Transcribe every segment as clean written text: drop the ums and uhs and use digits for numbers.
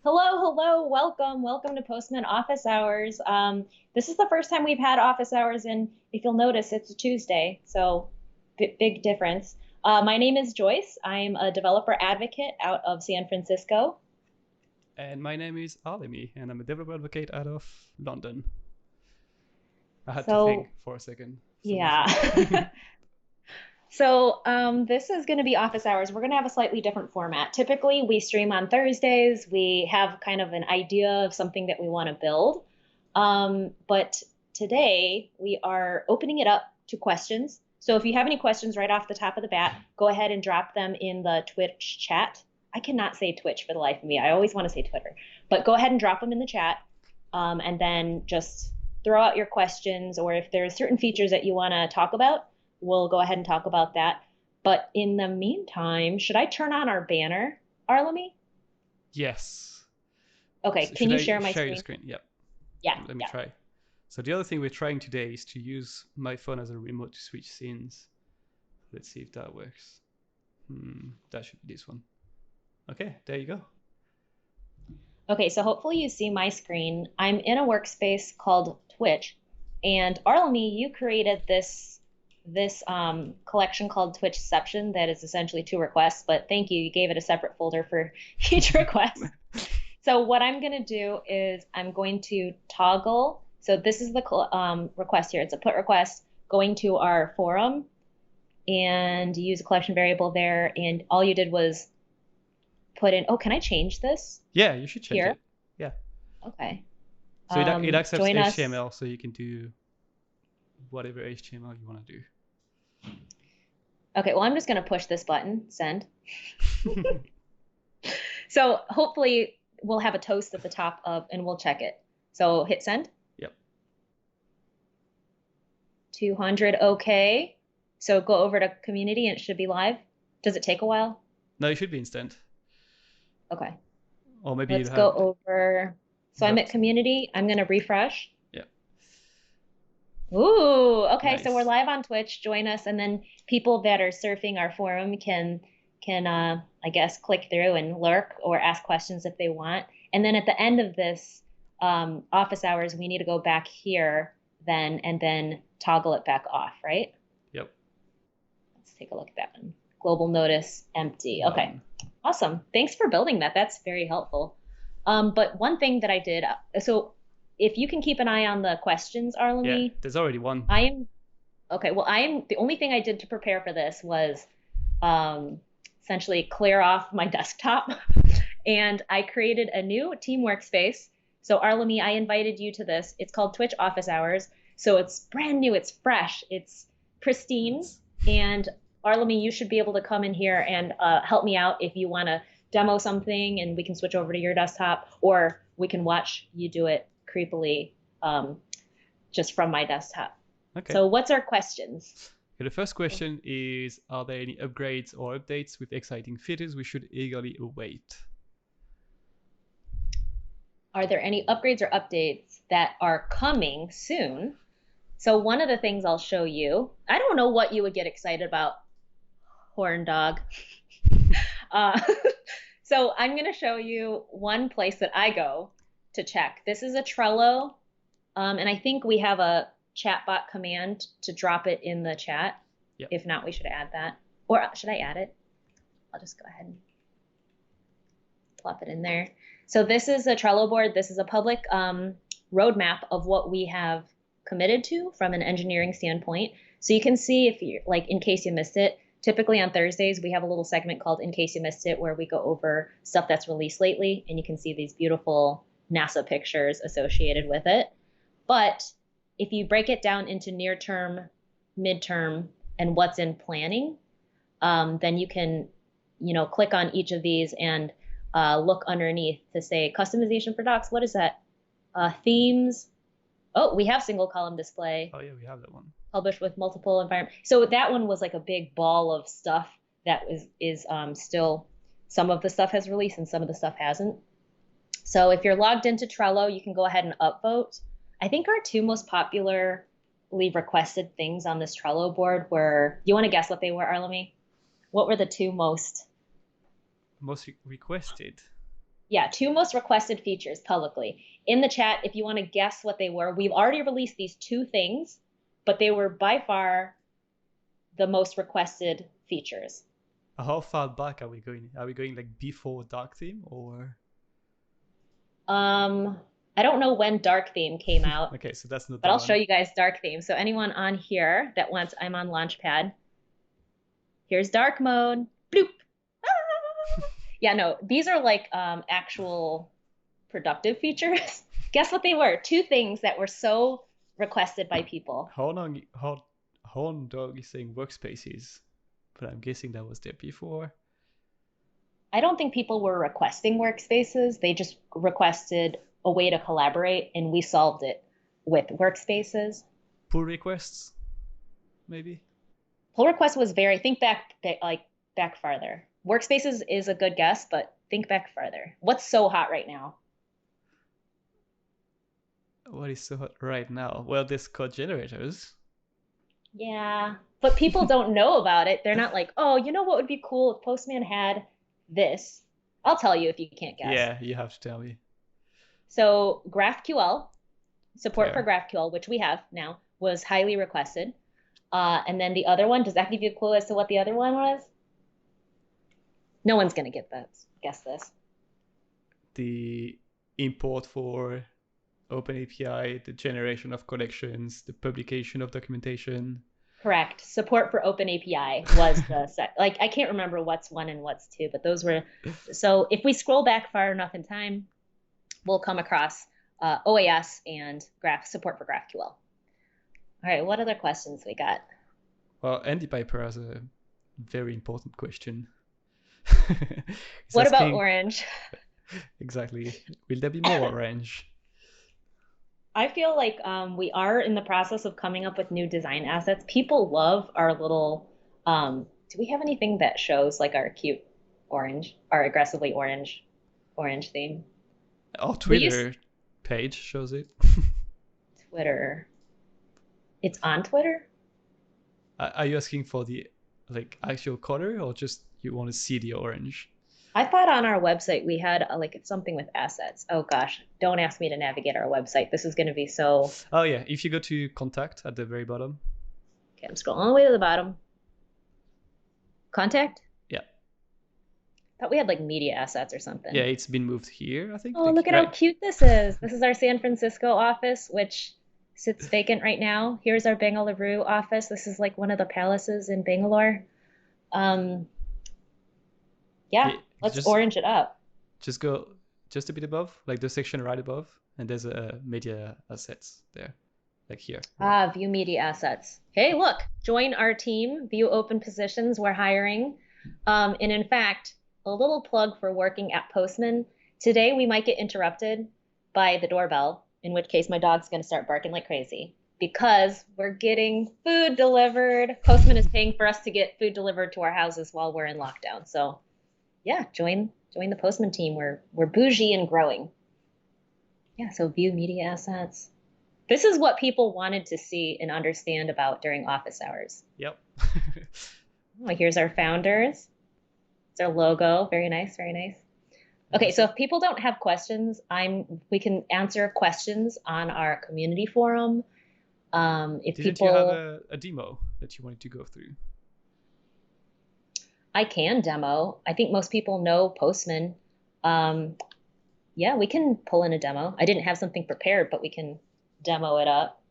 Hello, welcome to Postman Office Hours. This is the first time we've had office hours, and if you'll notice, it's a Tuesday, so big difference. My name is Joyce. I'm a developer advocate out of San Francisco. And my name is Alimi, and I'm a developer advocate out of London. I had to So, think for a second. yeah. So, this is going to be office hours. We're going to have a slightly different format. Typically, we stream on Thursdays. We have kind of an idea of something that we want to build. But today, we are opening it up to questions. So if you have any questions right off the top of the bat, go ahead and drop them in the Twitch chat. I cannot say Twitch for the life of me. I always want to say Twitter. But go ahead and drop them in the chat, and then just throw out your questions, or if there's certain features that you want to talk about, we'll go ahead and talk about that. But in the meantime, should I turn on our banner, Arlemy? Yes. Okay, So can should you I share my share your screen? screen? Yep. Yeah, Let me yeah. try. So the other thing we're trying today is to use my phone as a remote to switch scenes. Let's see if that works. That should be this one. Okay, there you go. Okay, so hopefully you see my screen. I'm in a workspace called Twitch, and Arlemy, you created this collection called Twitchception that is essentially two requests, but thank you. You gave it a separate folder for each request. So what I'm going to do is I'm going to toggle. So this is the request here. It's a put request going to our forum and use a collection variable there. And all you did was put in, oh, can I change this Yeah, you should change here? it. Yeah. Okay. So it accepts Join us. HTML, so you can do whatever HTML you want to do. Okay, well, I'm just going to push this button, send. So hopefully we'll have a toast at the top of, and we'll check it. So hit send. Yep. 200, okay. So go over to community and it should be live. Does it take a while? No, it should be instant. Okay. Or maybe Let's you go have. over. So I'm at community. I'm going to refresh. Yeah. Ooh, okay. So we're Nice. live on Twitch. Join us, and then people that are surfing our forum can I guess click through and lurk or ask questions if they want. And then at the end of this office hours, we need to go back here then and then toggle it back off, right? Yep. Let's take a look at that one. Global notice empty. Okay. Awesome. Thanks for building that. That's very helpful. But one thing that I did, so if you can keep an eye on the questions, Arlemy. Yeah, there's already one. I am okay. Well, the only thing I did to prepare for this was essentially clear off my desktop, and I created a new team workspace. So Arlemy, I invited you to this. It's called Twitch Office Hours. So it's brand new. It's fresh. It's pristine. And Arlemy, you should be able to come in here and help me out if you want to demo something, and we can switch over to your desktop, or we can watch you do it creepily just from my desktop. Okay. So what's our questions? Okay, the first question is, are there any upgrades or updates with exciting features we should eagerly await? Are there any upgrades or updates that are coming soon? So one of the things I'll show you, I don't know what you would get excited about, horn dog. uh, so I'm going to show you one place that I go to check. This is a Trello, and I think we have a chatbot command to drop it in the chat. Yep. If not, we should add that. Or should I add it? I'll just go ahead and plop it in there. So this is a Trello board. This is a public roadmap of what we have committed to from an engineering standpoint. So you can see, if you're like, in case you missed it, typically on Thursdays, we have a little segment called In Case You Missed It, where we go over stuff that's released lately, and you can see these beautiful NASA pictures associated with it. But if you break it down into near term, midterm, and what's in planning, then you can, click on each of these and look underneath to say customization for docs. What is that? Themes. Oh, we have single column display. Oh yeah, we have that one. Published with multiple environment. So that one was like a big ball of stuff that is still, some of the stuff has released and some of the stuff hasn't. So if you're logged into Trello, you can go ahead and upvote. I think our two most popularly requested things on this Trello board were, you want to guess what they were, Arlemy? What were the two most requested? Yeah, two most requested features publicly. In the chat, if you want to guess what they were, we've already released these two things, but they were by far the most requested features. How far back are we going? Are we going like before dark theme or? I don't know when dark theme came out. Okay, so that's not but the I'll one. show you guys dark theme. So anyone on here that wants, I'm on Launchpad. Here's dark mode. Bloop. Ah! Yeah, no, these are like actual productive features. Guess what they were? Two things that were so requested by people. How on dog is saying workspaces, but I'm guessing that was there before. I don't think people were requesting workspaces. They just requested a way to collaborate, and we solved it with workspaces. Pull requests, maybe. Pull request was very, think back, back farther. Workspaces is a good guess, but think back farther. What's so hot right now? What is so hot right now? Well, there's code generators. Yeah, but people don't know about it. They're not like, oh, you know what would be cool if Postman had this? I'll tell you if you can't guess. Yeah, you have to tell me. So GraphQL, support for Fair. GraphQL, which we have now, was highly requested. And then the other one, does that give you a clue as to what the other one was? No one's gonna get that. Guess this. The import for OpenAPI, the generation of collections, the publication of documentation. Correct. Support for OpenAPI was the set. Like I can't remember what's one and what's two, but those were. So if we scroll back far enough in time, we'll come across OAS and support for GraphQL. All right, what other questions we got? Well, Andy Piper has a very important question. What about orange? Exactly. Will there be more orange? I feel like we are in the process of coming up with new design assets. People love our little. Do we have anything that shows like our cute orange, our aggressively orange theme? Our Twitter page shows it. Twitter. It's on Twitter? Are you asking for the like actual color or just you want to see the orange? I thought on our website we had like something with assets. Oh gosh, don't ask me to navigate our website. This is going to be so. Oh yeah, if you go to contact at the very bottom. Okay, I'm scrolling all the way to the bottom. Contact? Yeah. Thought we had like media assets or something. Yeah, it's been moved here, I think. Oh, look at how cute this is. This is our San Francisco office, which sits vacant right now. Here's our Bengaluru office. This is like one of the palaces in Bangalore. Yeah, let's orange it up. Just go just a bit above, like the section right above, and there's a media assets there, like here. Ah, view media assets. Hey, look, join our team, view open positions, we're hiring. And in fact, a little plug for working at Postman. Today we might get interrupted by the doorbell, in which case my dog's gonna start barking like crazy because we're getting food delivered. Postman is paying for us to get food delivered to our houses while we're in lockdown. So yeah, join the Postman team. We're bougie and growing. Yeah, so view media assets. This is what people wanted to see and understand about during office hours. Yep. Oh, here's our founders. It's our logo. Very nice, very nice. Okay, so if people don't have questions, we can answer questions on our community forum. Didn't you have a demo that you wanted to go through? I can demo. I think most people know Postman. Yeah, we can pull in a demo. I didn't have something prepared, but we can demo it up.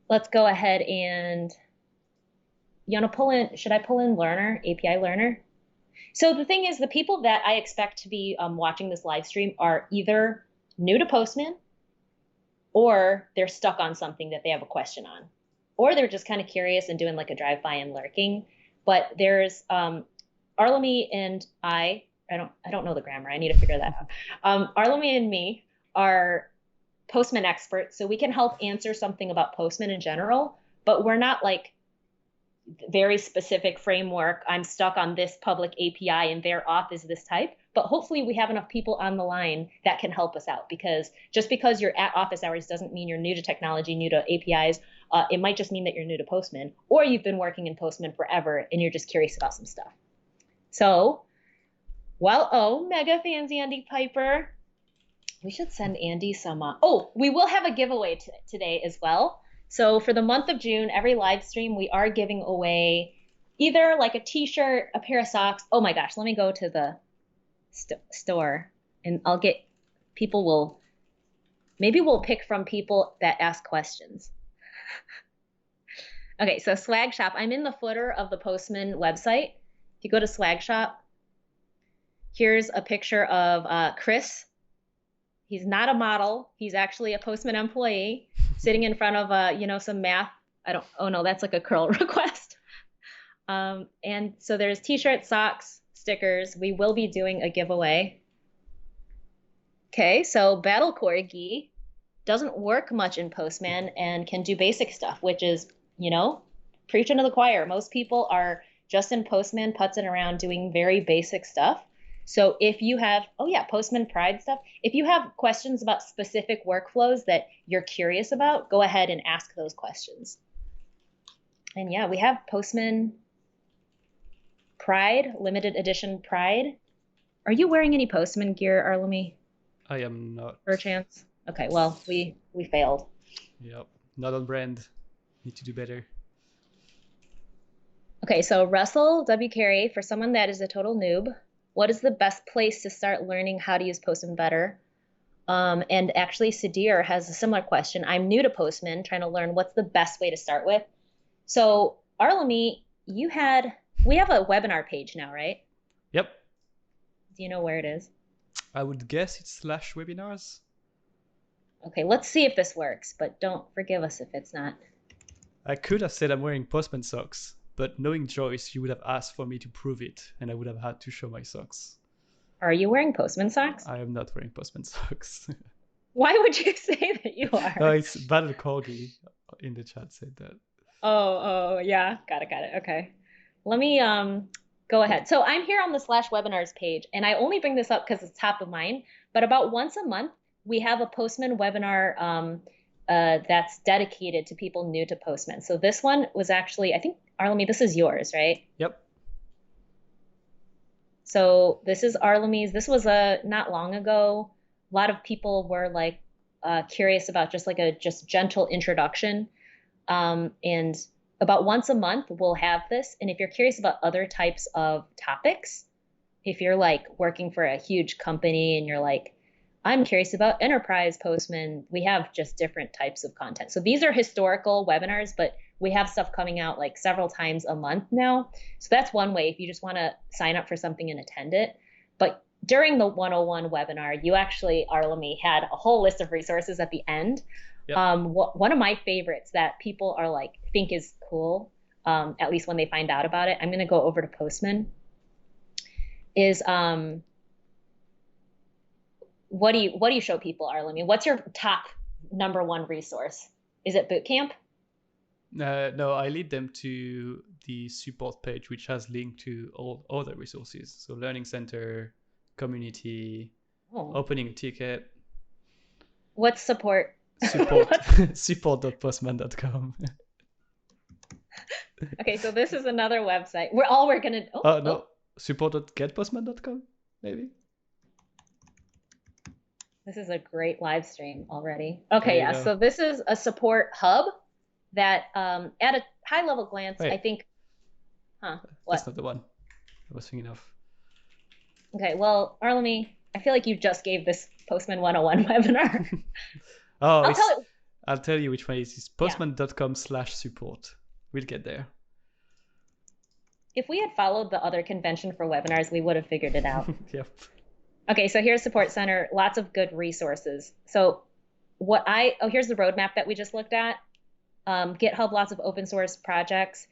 Let's go ahead and you want to pull in, should I pull in learner, API learner? So the thing is, the people that I expect to be watching this live stream are either new to Postman or they're stuck on something that they have a question on, or they're just kind of curious and doing like a drive-by and lurking. But there's Arlemy and I don't know the grammar. I need to figure that out. Arlemy and me are Postman experts, so we can help answer something about Postman in general, but we're not like very specific framework. I'm stuck on this public API and their auth is this type. But hopefully we have enough people on the line that can help us out, because just because you're at office hours doesn't mean you're new to technology, new to APIs. It might just mean that you're new to Postman, or you've been working in Postman forever and you're just curious about some stuff. So Well, oh, mega fans, Andy Piper. We should send Andy some. Oh, we will have a giveaway today as well. So for the month of June, every live stream, we are giving away either like a t-shirt, a pair of socks. Oh my gosh, let me go to the store and I'll get people will maybe we'll pick from people that ask questions. Okay, so swag shop. I'm in the footer of the Postman website. If you go to swag shop, here's a picture of Chris. He's not a model. He's actually a Postman employee sitting in front of some math. Oh no, that's like a curl request. And so there's t-shirts, socks, stickers. We will be doing a giveaway. Okay, so Battle Corgi doesn't work much in Postman and can do basic stuff, which is, preaching to the choir. Most people are just in Postman putzing around doing very basic stuff. So if you have, Postman Pride stuff, if you have questions about specific workflows that you're curious about, go ahead and ask those questions. And yeah, we have Postman Pride, limited edition Pride. Are you wearing any Postman gear, Arlemy? I am not. Perchance? Okay, well, we failed. Yep, not on brand. Need to do better. Okay, so Russell W. Carey, for someone that is a total noob, what is the best place to start learning how to use Postman better? And actually, Sadir has a similar question. I'm new to Postman, trying to learn what's the best way to start with. So, Arlemy, we have a webinar page now, right? Yep. Do you know where it is? I would guess it's /webinars. Okay, let's see if this works, but don't forgive us if it's not. I could have said I'm wearing Postman socks, but knowing Joyce, you would have asked for me to prove it, and I would have had to show my socks. Are you wearing Postman socks? I am not wearing Postman socks. Why would you say that you are? No, it's Battle Corgi in the chat said that. Oh, yeah. Got it. Okay. Let me go ahead. So I'm here on the /webinars page, and I only bring this up because it's top of mind, but about once a month, we have a Postman webinar that's dedicated to people new to Postman. So this one was actually, I think, Arlemy, this is yours, right? Yep. So this is Arlemy's. This was not long ago. A lot of people were like curious about just like a gentle introduction. And about once a month, we'll have this. And if you're curious about other types of topics, if you're like working for a huge company and you're like, I'm curious about enterprise Postman, we have just different types of content. So these are historical webinars, but we have stuff coming out like several times a month now. So that's one way if you just want to sign up for something and attend it. But during the 101 webinar, you actually, Arlemy, had a whole list of resources at the end. Yep. One of my favorites that people are like, think is cool, at least when they find out about it, I'm going to go over to Postman, is what do you show people, Arlemy? What's your top #1 resource? Is it Bootcamp? No, I lead them to the support page, which has linked to all other resources. So Learning Center, community, opening a ticket. What's support? Support.postman.com. Okay, so this is another website. We're gonna. No, support.getpostman.com, maybe. This is a great live stream already. Okay, yeah. So this is a support hub that, at a high level glance, I think. What? That's not the one I was thinking of. Okay, well, Arlemy, I feel like you just gave this Postman 101 webinar. I'll tell you which one it is. It's postman.com/support. We'll get there. If we had followed the other convention for webinars, we would have figured it out. Yep. Okay, so here's Support Center, lots of good resources. So here's the roadmap that we just looked at. GitHub, lots of open source projects.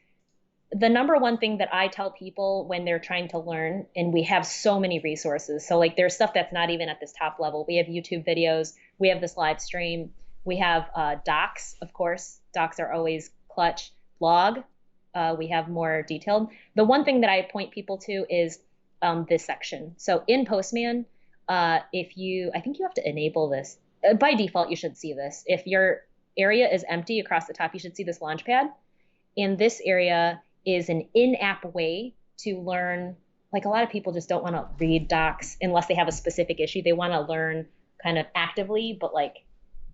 The #1 thing that I tell people when they're trying to learn, and we have so many resources. So like there's stuff that's not even at this top level. We have YouTube videos. We have this live stream. We have docs, of course. Docs are always clutch. Blog, we have more detailed. The one thing that I point people to is this section. So in Postman, I think you have to enable this. By default, you should see this. If your area is empty across the top, you should see this Launchpad. In this area is an in-app way to learn like a lot of people just don't want to read docs unless they have a specific issue. They want to learn kind of actively, but like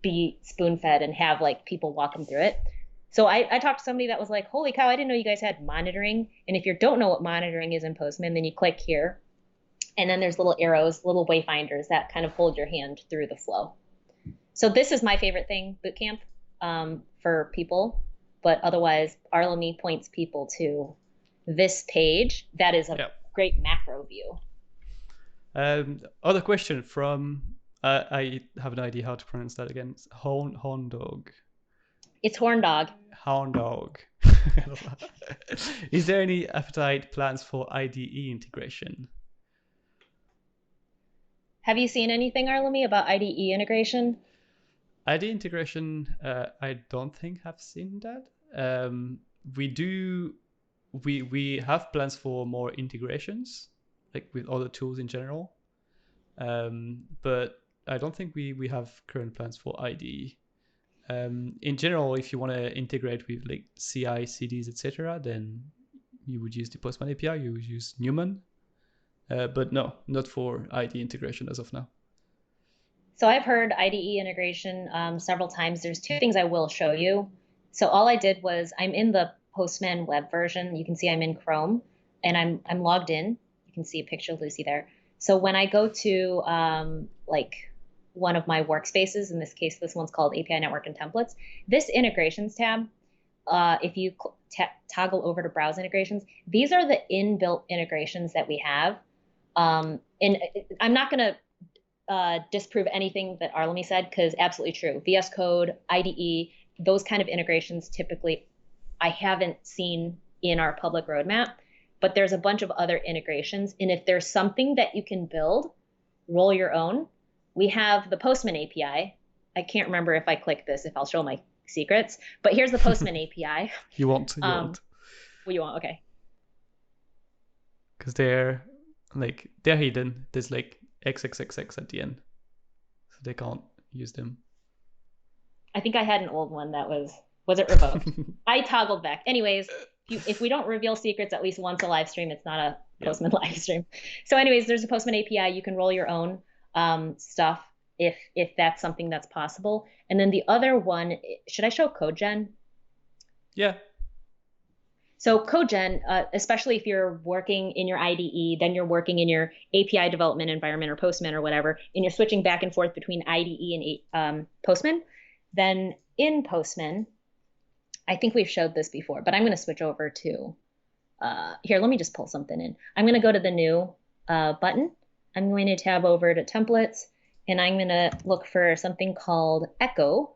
be spoon fed and have like people walk them through it. So I talked to somebody that was like, holy cow, I didn't know you guys had monitoring. And if you don't know what monitoring is in Postman, then you click here. And then there's little arrows, little wayfinders that kind of hold your hand through the flow. So this is my favorite thing, Bootcamp, for people. But otherwise, Arlemy points people to this page. That is a great macro view. Other question from, I have no idea how to pronounce that again. It's horn dog. It's horn dog. Hound dog. Is there any appetite plans for IDE integration? Have you seen anything, Arlemy, about IDE integration? IDE integration, I don't think I've seen that. We have plans for more integrations, like with other tools in general. But I don't think we have current plans for IDE. In general, if you want to integrate with like CI, CDs, etc., then you would use the Postman API, you would use Newman. But no, not for IDE integration as of now. So I've heard IDE integration several times. There's two things I will show you. So all I did was I'm in the Postman web version. You can see I'm in Chrome and I'm logged in. You can see a picture of Lucy there. So when I go to like one of my workspaces, in this case, this one's called API Network and Templates, this integrations tab, if you toggle over to browse integrations, these are the inbuilt integrations that we have. And I'm not going to disprove anything that Arlemy said, because absolutely true. VS Code, IDE, those kind of integrations typically I haven't seen in our public roadmap, but there's a bunch of other integrations. And if there's something that you can build, roll your own. We have the Postman API. I can't remember if I click this, if I'll show my secrets, but here's the Postman API. You won't. Well, you won't, okay. Because they're hidden. There's like XXXX at the end, so they can't use them. I think I had an old one that was it revoked? I toggled back. Anyways, if we don't reveal secrets at least once a live stream, it's not a Postman live stream. So anyways, there's a Postman API. You can roll your own stuff if that's something that's possible. And then the other one, should I show CodeGen? Yeah. So CodeGen, especially if you're working in your IDE, then you're working in your API development environment or Postman or whatever, and you're switching back and forth between IDE and Postman, then in Postman, I think we've showed this before, but I'm going to switch over to, here, let me just pull something in. I'm going to go to the new button. I'm going to tab over to templates, and I'm going to look for something called Echo.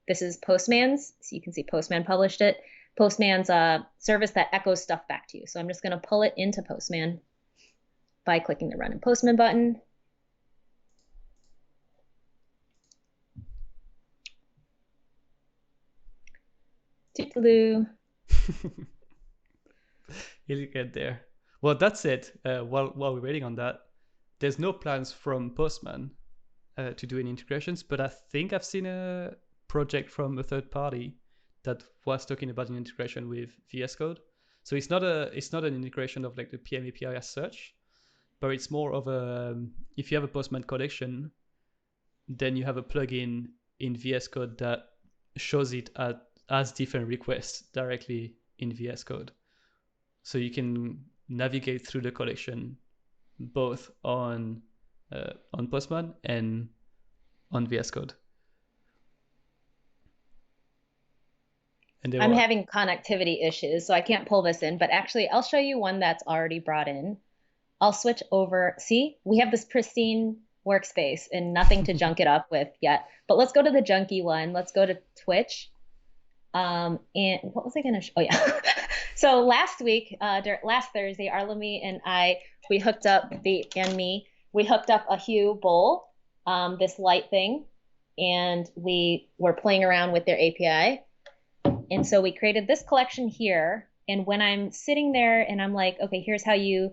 This is Postman's, so you can see Postman published it. Postman's service that echoes stuff back to you. So I'm just going to pull it into Postman by clicking the Run in Postman button. Toodaloo. You'll get there. Well, that's it. While we're waiting on that, there's no plans from Postman to do any integrations, but I think I've seen a project from a third party that was talking about an integration with VS Code. So it's not an integration of like the PM API as such, but it's more of a, if you have a Postman collection, then you have a plugin in VS Code that shows it as different requests directly in VS Code. So you can navigate through the collection both on Postman and on VS Code. I'm having connectivity issues, so I can't pull this in, but actually I'll show you one that's already brought in. I'll switch over. See, we have this pristine workspace and nothing to junk it up with yet, but let's go to the junky one. Let's go to Twitch. And what was I going to show? Oh yeah. So last week, last Thursday, Arlemy and we hooked up we hooked up a Hue bowl, this light thing, and we were playing around with their API. And so we created this collection here. And when I'm sitting there and I'm like, okay, here's how you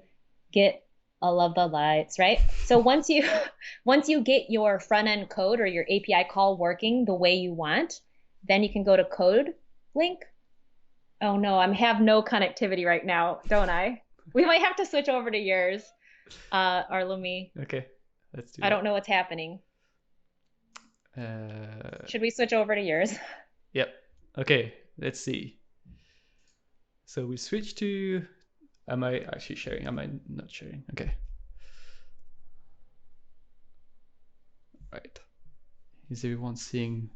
get all of the lights, right? So once you get your front end code or your API call working the way you want, then you can go to code link. Oh no, I have no connectivity right now, don't I? We might have to switch over to yours, Arlemy. Okay, let's do I that. don't know what's happening. Uh, Should we switch over to yours? Yep. Okay, let's see. So we switch to, am I actually sharing? Am I not sharing? Okay. Right. Is everyone seeing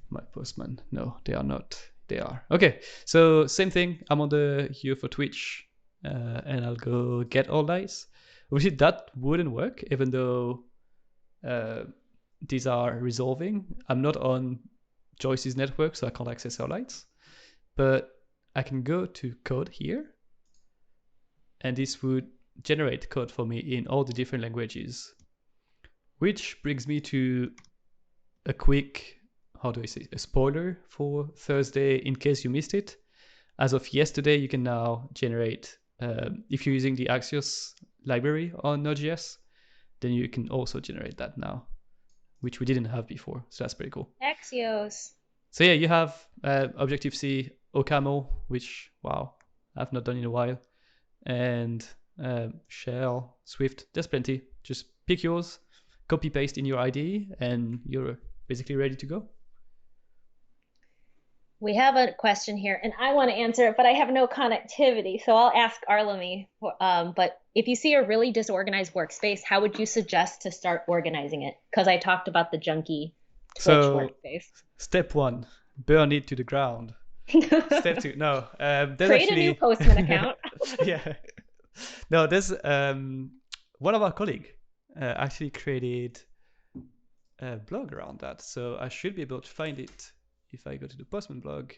my Postman? No, they are not. They are. Okay, so same thing. I'm on the here for Twitch, and I'll go get all dice. Obviously, that wouldn't work, even though these are resolving. I'm not on Joyce's network, so I can't access all lights. But I can go to code here, and this would generate code for me in all the different languages. Which brings me to a quick, how do I say, a spoiler for Thursday in case you missed it. As of yesterday, you can now generate, if you're using the Axios library on Node.js, then you can also generate that now, which we didn't have before. So that's pretty cool. Axios. So yeah, you have Objective-C, OCaml, which, wow, I've not done in a while, and Shell, Swift. There's plenty. Just pick yours, copy paste in your IDE, and you're basically ready to go. We have a question here, and I want to answer it, but I have no connectivity, so I'll ask Arlemy. But if you see a really disorganized workspace, how would you suggest to start organizing it? Because I talked about the junky Twitch workspace. Step 1, burn it to the ground. Step 2, no. There's Create actually... a new Postman account. Yeah. No, there's one of our colleagues actually created a blog around that, so I should be able to find it if I go to the Postman blog.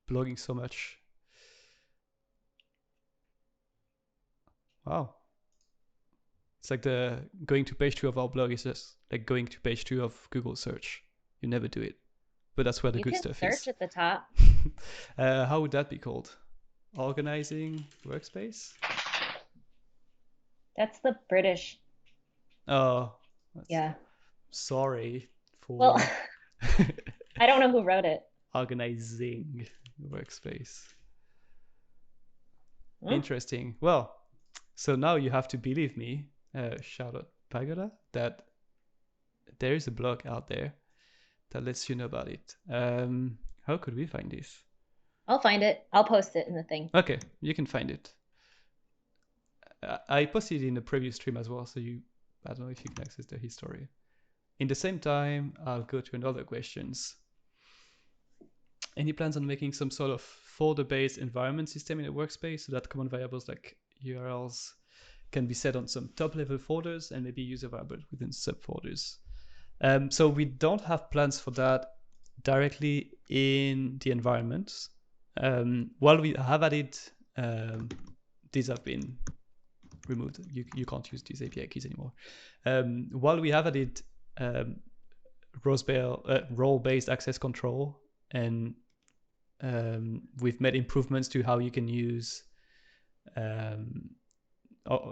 Blogging so much. Wow. It's like the going to page 2 of our blog is just like going to page 2 of Google search. You never do it, but that's where the good stuff is. You can search at the top. How would that be called? Organizing workspace? That's the British. Oh. Yeah. Sorry for... Well, I don't know who wrote it. Organizing workspace. Interesting. Well, so now you have to believe me, shout out Pagoda, that there is a blog out there that lets you know about it. How could we find this? I'll find it. I'll post it in the thing. Okay, you can find it. I posted it in the previous stream as well, so I don't know if you can access the history. In the same time, I'll go to another questions. Any plans on making some sort of folder-based environment system in a workspace so that common variables like URLs can be set on some top-level folders and maybe user variables within subfolders? So we don't have plans for that directly in the environment. While we have added, these have been removed. You can't use these API keys anymore. While we have added role-based access control, and we've made improvements to how you can use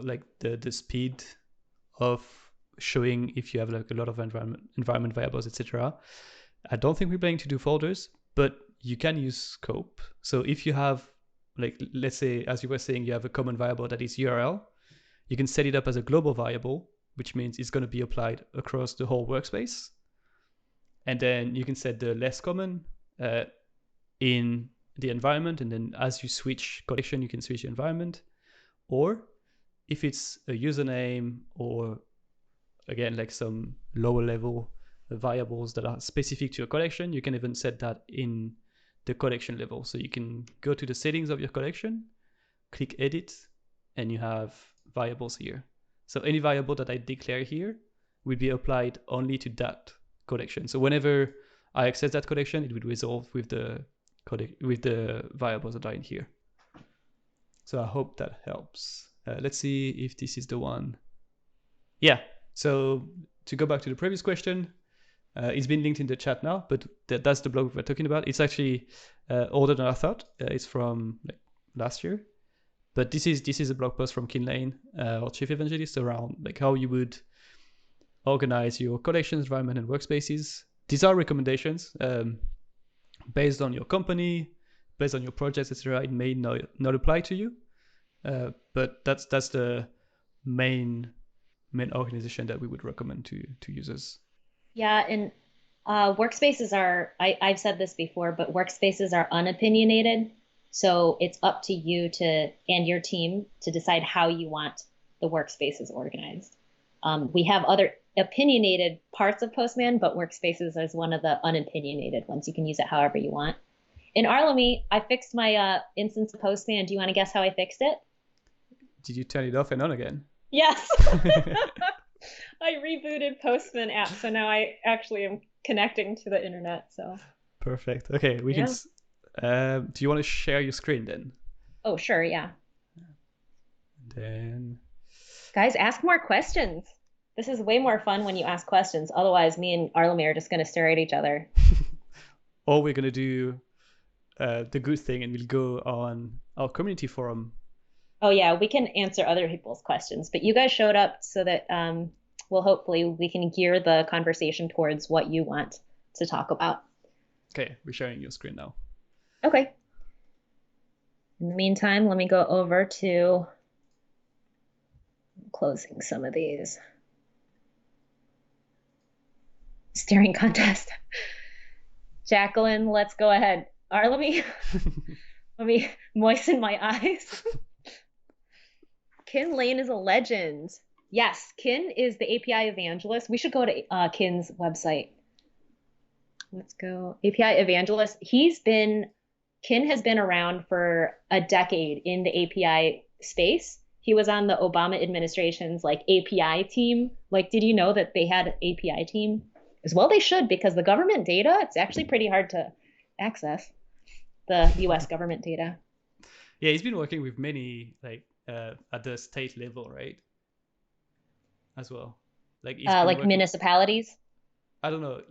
like the speed of showing if you have like a lot of environment variables, etc. I don't think we're planning to do folders, but you can use scope. So if you have, like, let's say, as you were saying, you have a common variable that is URL, you can set it up as a global variable, which means it's going to be applied across the whole workspace. And then you can set the less common in the environment. And then as you switch collection, you can switch the environment. Or if it's a username or, again, like some lower level variables that are specific to your collection, you can even set that in the collection level. So you can go to the settings of your collection, click edit, and you have variables here. So any variable that I declare here will be applied only to that collection. So whenever I access that collection, it will resolve with the variables that are in here. So I hope that helps. Let's see if this is the one. Yeah. So to go back to the previous question, it's been linked in the chat now, but that's the blog we're talking about. It's actually older than I thought. It's from like last year. But this is a blog post from Kinlane, our chief evangelist, around like how you would organize your collections, environment, and workspaces. These are recommendations based on your company, based on your projects, etc., it may not apply to you. But that's the main organization that we would recommend to users. Yeah, and workspaces are, I've said this before, but workspaces are unopinionated. So it's up to you and your team to decide how you want the workspaces organized. We have other opinionated parts of Postman, but workspaces is one of the unopinionated ones. You can use it however you want. In Arlemy, I fixed my instance of Postman. Do you want to guess how I fixed it? Did you turn it off and on again? Yes. I rebooted Postman app, so now I actually am connecting to the internet. So perfect. Okay, we can. Do you want to share your screen then? Oh, sure, yeah. Then, guys, ask more questions. This is way more fun when you ask questions. Otherwise, me and Arlemy are just going to stare at each other. Or we're going to do the good thing, and we'll go on our community forum. Oh yeah, we can answer other people's questions, but you guys showed up so that hopefully we can gear the conversation towards what you want to talk about. Okay, we're sharing your screen now. Okay. In the meantime, let me go over to closing some of these. Staring contest. Jacqueline, let's go ahead. Let me moisten my eyes. Kin Lane is a legend. Yes, Kin is the API evangelist. We should go to Kin's website. Let's go. API evangelist. Kin has been around for a decade in the API space. He was on the Obama administration's API team. Did you know that they had an API team? As well, they should, because the government data, it's actually pretty hard to access the US government data. Yeah, he's been working with many at the state level, right? As well, municipalities. I don't know,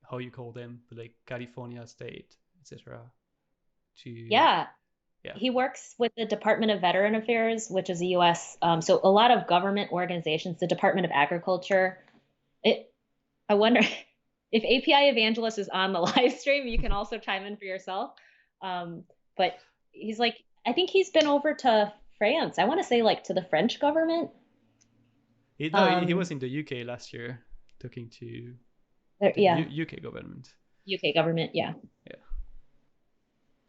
how you call them, but California state, etc. Yeah. He works with the Department of Veteran Affairs, which is a U.S. So a lot of government organizations, the Department of Agriculture. I wonder if API Evangelist is on the live stream, you can also chime in for yourself. But he's I think he's been over to France. I want to say to the French government. He was in the UK last year talking to UK government. UK government, yeah. Yeah.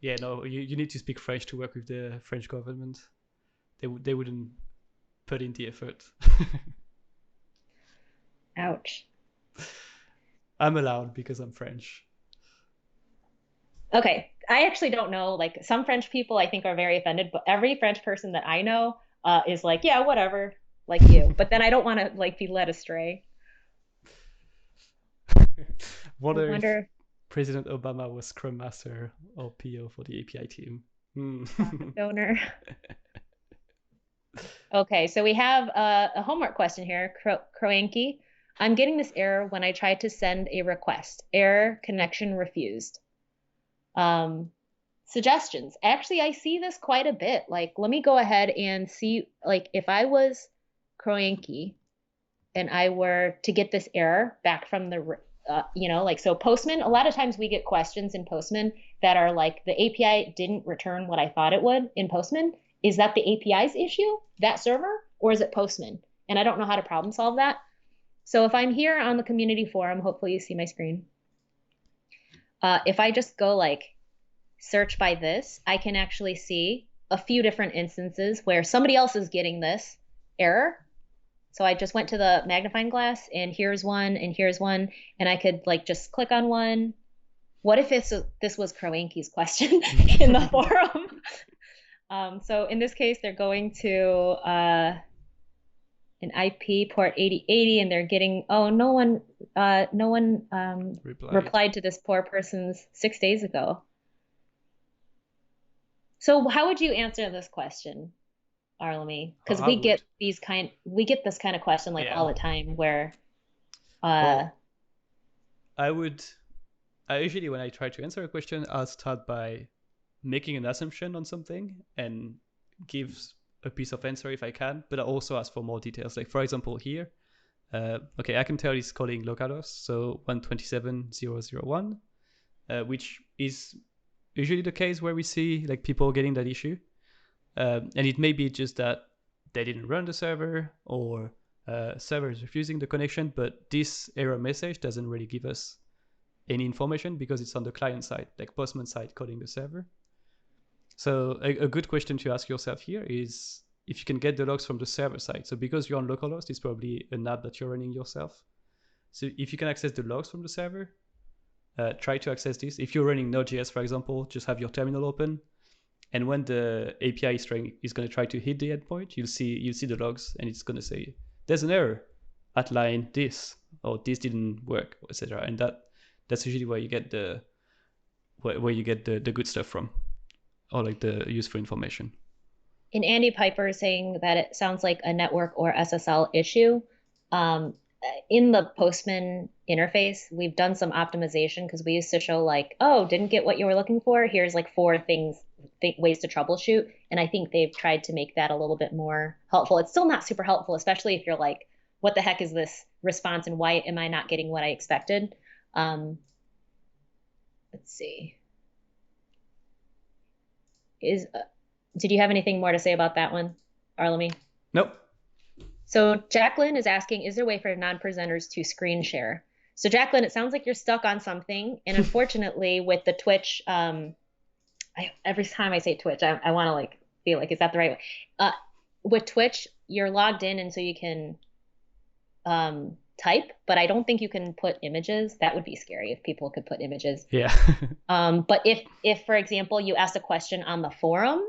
Yeah, no, you need to speak French to work with the French government. They wouldn't put in the effort. Ouch. I'm allowed because I'm French. Okay. I actually don't know. Some French people I think are very offended, but every French person that I know is yeah, whatever, like you. But then I don't want to be led astray. Wonder if President Obama was Scrum Master or PO for the API team. Donor. Okay, so we have a homework question here. Kroenke. I'm getting this error when I tried to send a request. Error, connection refused. Suggestions. Actually, I see this quite a bit. Let me go ahead and see, if I was Kroenke and I were to get this error back from the, so Postman, a lot of times we get questions in Postman that are the API didn't return what I thought it would in Postman. Is that the API's issue, that server, or is it Postman? And I don't know how to problem solve that. So if I'm here on the community forum, hopefully you see my screen. If I just go search by this, I can actually see a few different instances where somebody else is getting this error. So I just went to the magnifying glass and here's one and here's one, and I could just click on one. What if this was Kroenke's question in the forum? So in this case, they're going to an IP port 8080 and they're getting, no one replied to this poor person's 6 days ago. So how would you answer this question, Arlemy? Because we get this kind of question all the time where I usually, when I try to answer a question, I'll start by making an assumption on something and give a piece of answer if I can, but I also ask for more details. For example, here, okay, I can tell it's calling localhost, so 127.0.0.1, which is usually the case where we see like people getting that issue. And it may be just that they didn't run the server, or server is refusing the connection, but this error message doesn't really give us any information because it's on the client side, like Postman side calling the server. So a good question to ask yourself here is if you can get the logs from the server side. So because you're on localhost, it's probably an app that you're running yourself. So if you can access the logs from the server, try to access this. If you're running Node.js, for example, just have your terminal open. And when the API is going to try to hit the endpoint, you'll see the logs, and it's going to say, there's an error at line this, or this didn't work, etc. And that's usually where you get the good stuff from, or like the useful information. And Andy Piper is saying that it sounds like a network or SSL issue. In the Postman interface, we've done some optimization because we used to show like, oh, didn't get what you were looking for. Here's like 4 ways to troubleshoot. And I think they've tried to make that a little bit more helpful. It's still not super helpful, especially if you're like, what the heck is this response and why am I not getting what I expected? Let's see. Did you have anything more to say about that one, Arlemy? Nope. So Jacqueline is asking, is there a way for non-presenters to screen share? So Jacqueline, it sounds like you're stuck on something. And unfortunately with the Twitch, every time I say Twitch, I want to like feel like, is that the right way? With Twitch, you're logged in and so you can type, but I don't think you can put images. That would be scary if people could put images. Yeah. But if, for example, you asked a question on the forum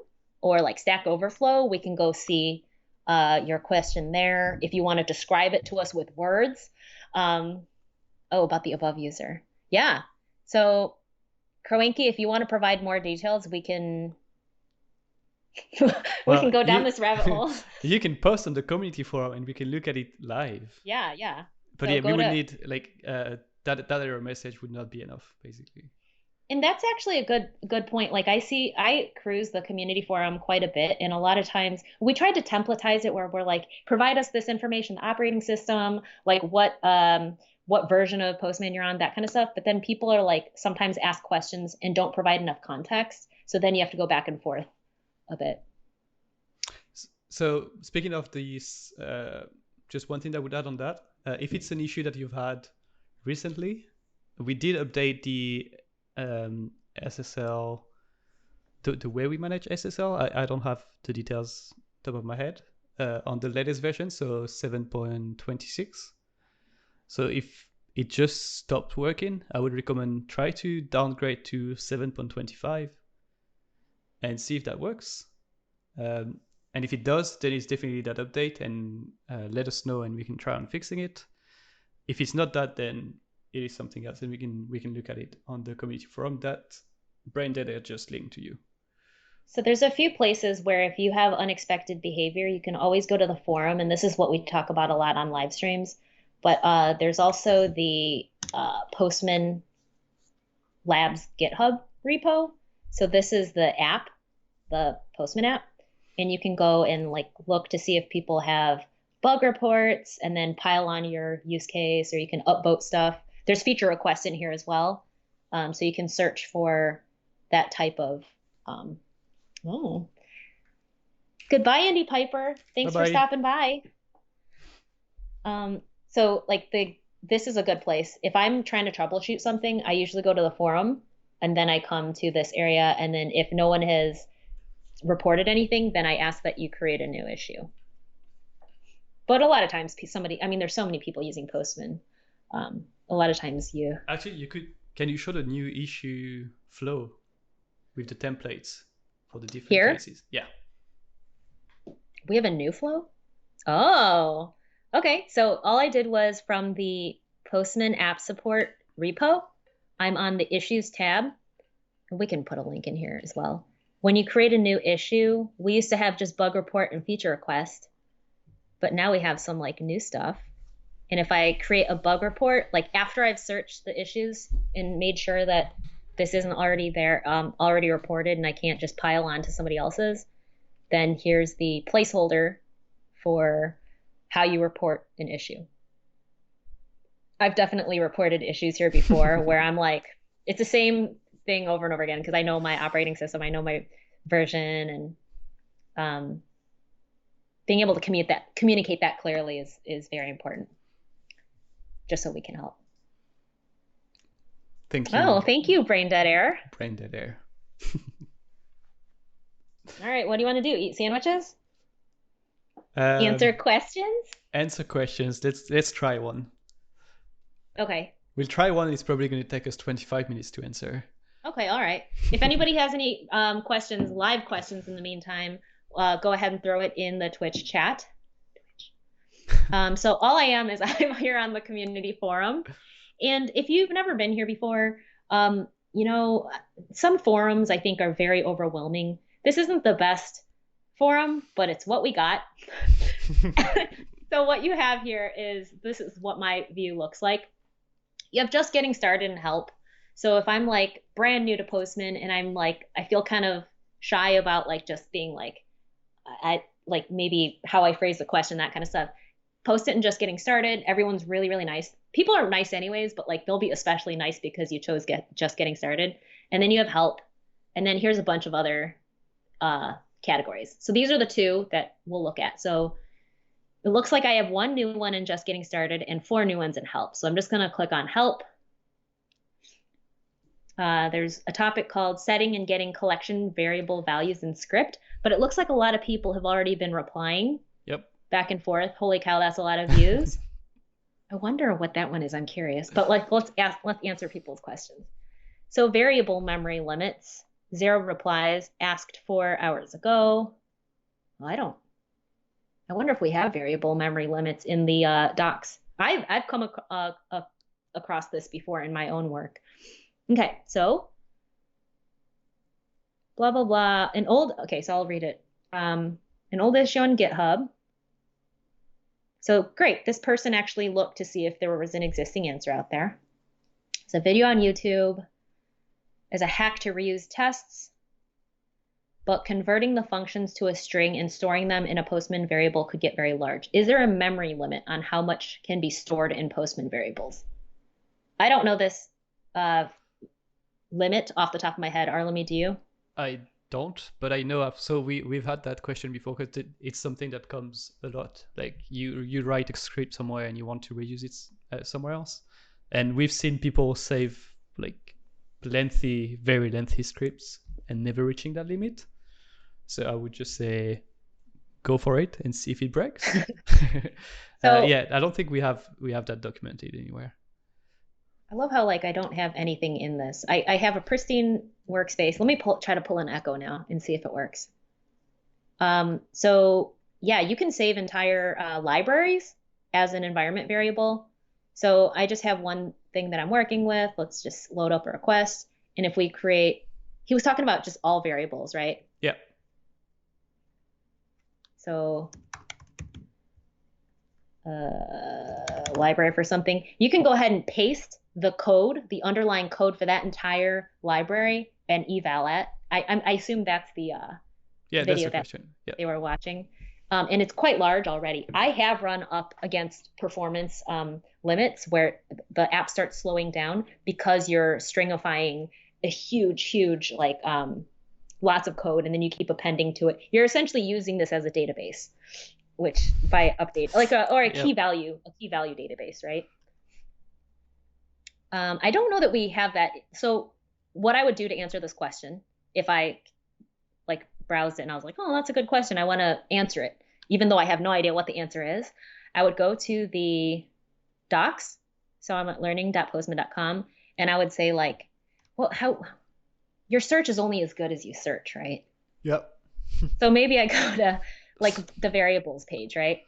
or like Stack Overflow, we can go see your question there. If you want to describe it to us with words. About the above user. Yeah. So Kroenke, if you want to provide more details, we can can go down this rabbit hole. You can post on the community forum and we can look at it live. Yeah. But so yeah, we would need like that error message would not be enough, basically. And that's actually a good point. Like I cruise the community forum quite a bit, and a lot of times we tried to templatize it where we're like, provide us this information, the operating system, like what version of Postman you're on, that kind of stuff. But then people are like, sometimes ask questions and don't provide enough context. So then you have to go back and forth a bit. So speaking of these, just one thing that I would add on that, if it's an issue that you've had recently, we did update the SSL, the way we manage SSL. I don't have the details top of my head on the latest version, so 7.26. So if it just stopped working, I would recommend try to downgrade to 7.25 and see if that works. And if it does, then it's definitely that update, and let us know and we can try on fixing it. If it's not that, then it is something else, and we can look at it on the community forum that Braindead just linked to you. So there's a few places where if you have unexpected behavior, you can always go to the forum, and this is what we talk about a lot on live streams. But there's also the Postman Labs GitHub repo. So this is the app, the Postman app, and you can go and like look to see if people have bug reports and then pile on your use case, or you can upvote stuff. There's feature requests in here as well. So you can search for that type of, Goodbye, Andy Piper. Thanks Bye-bye. for stopping by. So like this is a good place. If I'm trying to troubleshoot something, I usually go to the forum and then I come to this area. And then if no one has reported anything, then I ask that you create a new issue. But a lot of times there's so many people using Postman. A lot of times Actually, can you show the new issue flow with the templates for the different cases? Yeah. We have a new flow? Oh, okay. So all I did was from the Postman app support repo, I'm on the issues tab. We can put a link in here as well. When you create a new issue, we used to have just bug report and feature request, but now we have some like new stuff. And if I create a bug report, like after I've searched the issues and made sure that this isn't already there, already reported, and I can't just pile on to somebody else's, then here's the placeholder for how you report an issue. I've definitely reported issues here before where I'm like, it's the same thing over and over again because I know my operating system, I know my version, and being able to communicate that clearly is very important, just so we can help. Thank you. Oh, thank you, Brain Dead Air. Brain Dead Air. All right, what do you want to do? Eat sandwiches? Answer questions? Answer questions. Let's try one. Okay. We'll try one. It's probably going to take us 25 minutes to answer. Okay, all right. If anybody has any questions, live questions in the meantime, go ahead and throw it in the Twitch chat. So all I am is I'm here on the community forum. And if you've never been here before, you know, some forums I think are very overwhelming. This isn't the best forum, but it's what we got. So what you have here is, this is what my view looks like. You have just getting started and help. So if I'm like brand new to Postman and I'm like, I feel kind of shy about like just being like, I like maybe how I phrase the question, that kind of stuff. Post it and just getting started. Everyone's really, really nice. People are nice anyways, but like they'll be especially nice because you chose just getting started. And then you have help. And then here's a bunch of other categories. So these are the two that we'll look at. So it looks like I have one new one in just getting started and 4 new ones in help. So I'm just going to click on help. There's a topic called setting and getting collection variable values in script, but it looks like a lot of people have already been replying. Yep. Back and forth. Holy cow, that's a lot of views. I wonder what that one is. I'm curious. But like, let's answer people's questions. So variable memory limits, 0 replies, asked 4 hours ago. Well, I wonder if we have variable memory limits in the docs. I've come across this before in my own work. Okay, so blah, blah, blah. Okay, so I'll read it. An old issue on GitHub. So great, this person actually looked to see if there was an existing answer out there. It's a video on YouTube. There's a hack to reuse tests, but converting the functions to a string and storing them in a Postman variable could get very large. Is there a memory limit on how much can be stored in Postman variables? I don't know this limit off the top of my head. Arlemy, do you? I don't, but I know so we've had that question before because it's something that comes a lot. Like you write a script somewhere and you want to reuse it somewhere else, and we've seen people save like very lengthy scripts and never reaching that limit. So I would just say go for it and see if it breaks. So yeah, I don't think we have that documented anywhere. I love how like I don't have anything in this. I have a pristine workspace. Let me try to pull an echo now and see if it works. So yeah, you can save entire libraries as an environment variable. So I just have one thing that I'm working with. Let's just load up a request. And if we create, he was talking about just all variables, right? Yeah. So library for something. You can go ahead and paste the code, the underlying code for that entire library and eval it. I assume that's the video that they were watching. And it's quite large already. I have run up against performance limits where the app starts slowing down because you're stringifying a huge, like lots of code, and then you keep appending to it. You're essentially using this as a database, which by update, like a key value database, right? I don't know that we have that. So what I would do to answer this question, if I like browsed it and I was like, oh, that's a good question, I want to answer it, even though I have no idea what the answer is, I would go to the docs. So I'm at learning.postman.com, and I would say like, well, how your search is only as good as you search, right? Yep. So maybe I go to like the variables page, right?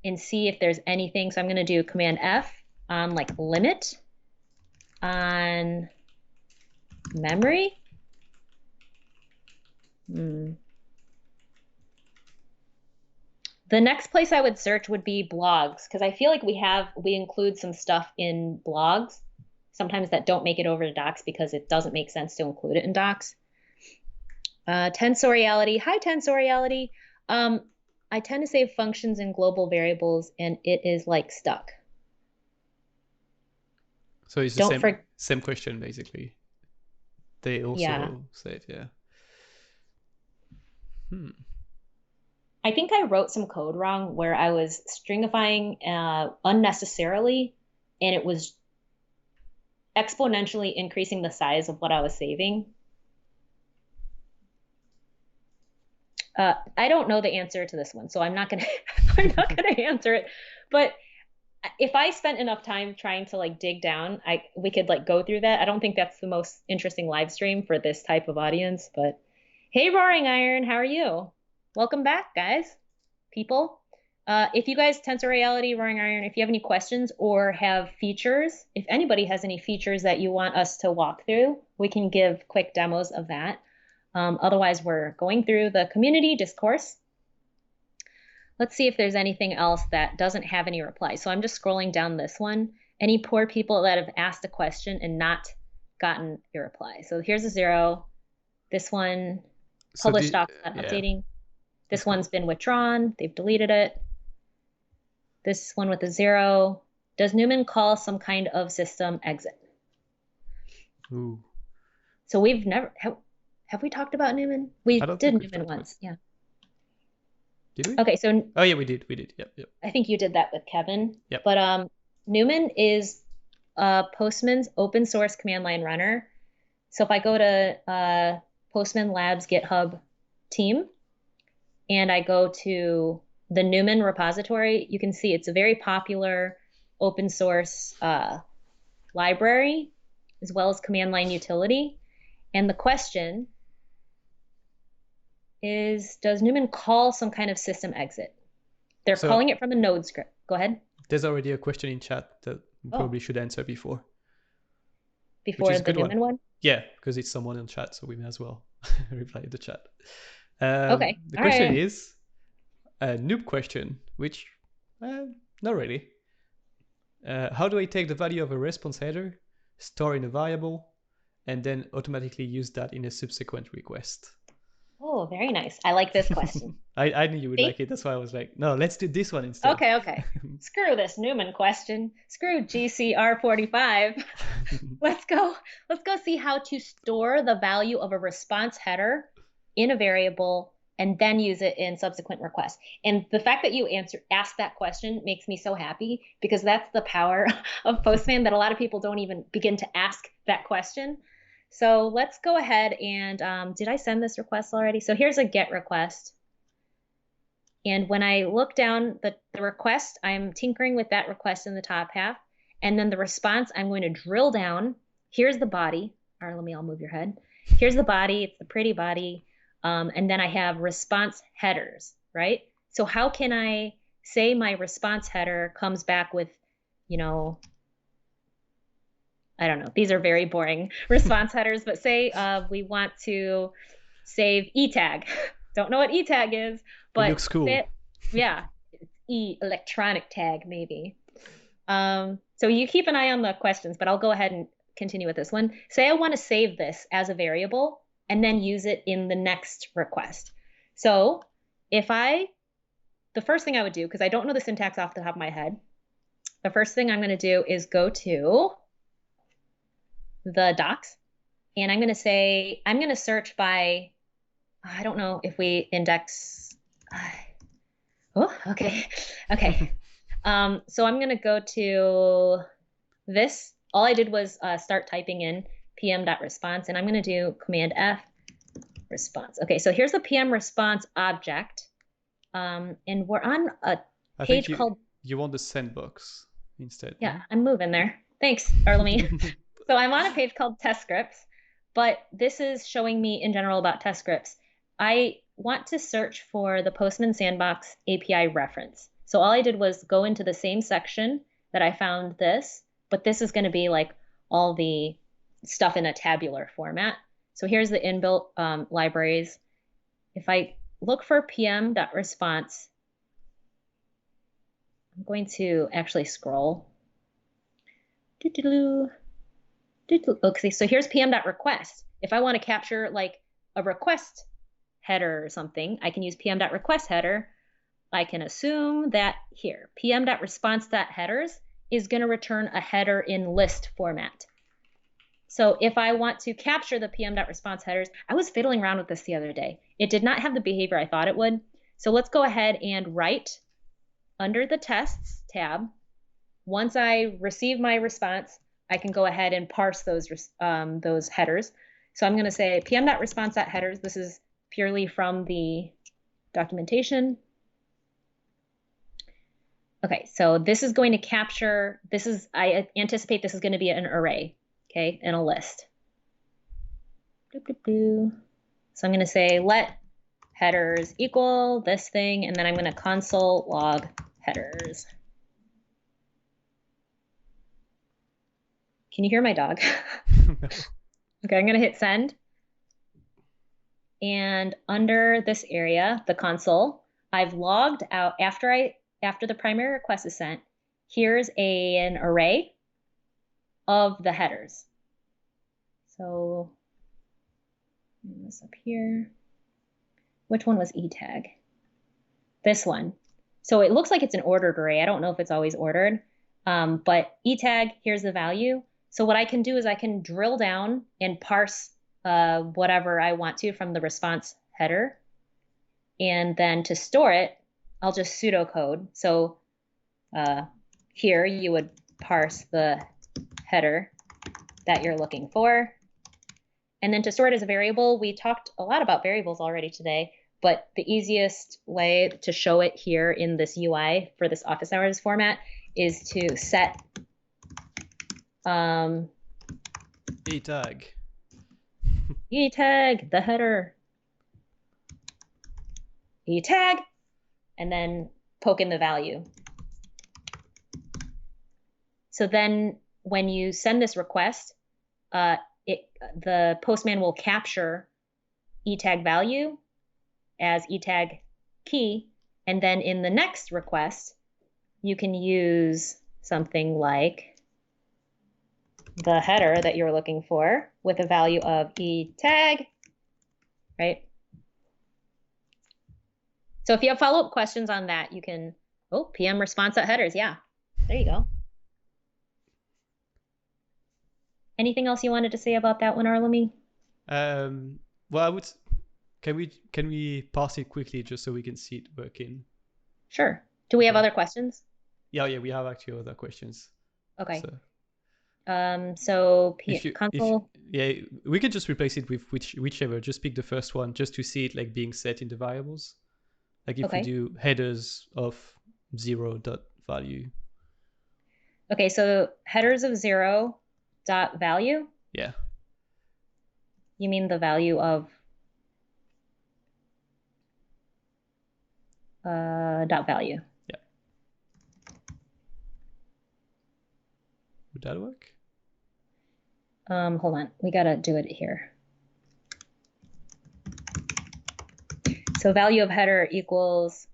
And see if there's anything. So I'm going to do Command F on like limit on memory. The next place I would search would be blogs, because I feel like we include some stuff in blogs sometimes that don't make it over to docs because it doesn't make sense to include it in docs. Tensoriality, high tensoriality. I tend to save functions in global variables, and it is like stuck. So it's the same question basically. they also Yeah. say it. Yeah. I think I wrote some code wrong where I was stringifying unnecessarily, and it was exponentially increasing the size of what I was saving. I don't know the answer to this one, so I'm not gonna I'm not gonna answer it. But if I spent enough time trying to like dig down, we could like go through that. I don't think that's the most interesting live stream for this type of audience, but hey, Roaring Iron, how are you? Welcome back, guys, people. If you guys, Tensor Reality, Roaring Iron, if you have any questions or have features, if anybody has any features that you want us to walk through, we can give quick demos of that. Otherwise, we're going through the community discourse. Let's see if there's anything else that doesn't have any reply. So I'm just scrolling down this one. Any poor people that have asked a question and not gotten a reply. So here's a 0. This one, published docs not updating. This one's been withdrawn. They've deleted it. This one with a 0. Does Newman call some kind of system exit? Ooh. So we've never, have we talked about Newman? We did Newman once, yeah. Did we? Okay, so. Oh yeah, we did. Yep. I think you did that with Kevin. Yep. But Newman is Postman's open source command line runner. So if I go to Postman Labs GitHub team and I go to the Newman repository, you can see it's a very popular open source library as well as command line utility. And the question is, does Newman call some kind of system exit? They're calling it from a node script. Go ahead. There's already a question in chat that we probably should answer before. Before the Newman one? Yeah, because it's someone in chat, so we may as well reply in the chat. Okay. The question is a noob question, which not really. How do I take the value of a response header, store in a variable, and then automatically use that in a subsequent request? Oh, very nice. I like this question. I knew you would like it. That's why I was like, no, let's do this one instead. Okay. Screw this Newman question. Screw GCR45. Let's go see how to store the value of a response header in a variable and then use it in subsequent requests. And the fact that you asked that question makes me so happy, because that's the power of Postman, that a lot of people don't even begin to ask that question. So let's go ahead and, did I send this request already? So here's a GET request. And when I look down the request, I'm tinkering with that request in the top half. And then the response, I'm going to drill down. Here's the body. All right, I'll move your head. Here's the body. It's the pretty body. And then I have response headers, right? So how can I say my response header comes back with, I don't know. These are very boring response headers, but say we want to save eTag. Don't know what eTag is, but it looks cool. Yeah, it's electronic tag maybe. So you keep an eye on the questions, but I'll go ahead and continue with this one. Say I want to save this as a variable and then use it in the next request. So the first thing I would do, because I don't know the syntax off the top of my head, the first thing I'm going to do is go to the docs, and I'm going to search by, I don't know if we index. Oh, okay. So I'm going to go to this. All I did was start typing in pm.response, and I'm going to do Command F response. Okay, so here's the PM response object, and we're on a page called. You want the sandbox instead. Yeah, I'm moving there. Thanks, Arlemy. So I'm on a page called test scripts, but this is showing me in general about test scripts. I want to search for the Postman Sandbox API reference. So all I did was go into the same section that I found this, but this is going to be like all the stuff in a tabular format. So here's the inbuilt libraries. If I look for pm.response, I'm going to actually scroll. Okay, so here's pm.request. If I want to capture like a request header or something, I can use pm.request header. I can assume that here, pm.response.headers is going to return a header in list format. So if I want to capture the PM.response headers, I was fiddling around with this the other day. It did not have the behavior I thought it would. So let's go ahead and write under the tests tab. Once I receive my response, I can go ahead and parse those headers. So I'm going to say PM.response.headers. This is purely from the documentation. Okay, so this is going to capture, I anticipate this is going to be an array, okay, and a list. So I'm going to say let headers equal this thing, and then I'm going to console log headers. Can you hear my dog? Okay, I'm going to hit send. And under this area, the console, I've logged out after the primary request is sent. Here's an array of the headers. So this up here. Which one was etag? This one. So it looks like it's an ordered array. I don't know if it's always ordered, but etag, here's the value. So what I can do is I can drill down and parse whatever I want to from the response header. And then to store it, I'll just pseudocode. So here you would parse the header that you're looking for. And then to store it as a variable, we talked a lot about variables already today, but the easiest way to show it here in this UI for this office hours format is to set etag. etag, the header, etag, and then poke in the value. So then when you send this request, the Postman will capture etag value as etag key, and then in the next request, you can use something like the header that you're looking for with a value of etag, right? So if you have follow-up questions on that, you can, PM response at headers. Yeah, there you go. Anything else you wanted to say about that one, Arlemy? Well, can we pass it quickly just so we can see it working? Sure. Do we have other questions? Yeah, we have actually other questions. Okay. So console. We could just replace it with whichever. Just pick the first one, just to see it like being set in the variables. Like if we do headers of 0.value. Okay, so headers of 0.value. Yeah. You mean the value of .value? Yeah. Would that work? Hold on, we gotta do it here. So value of header equals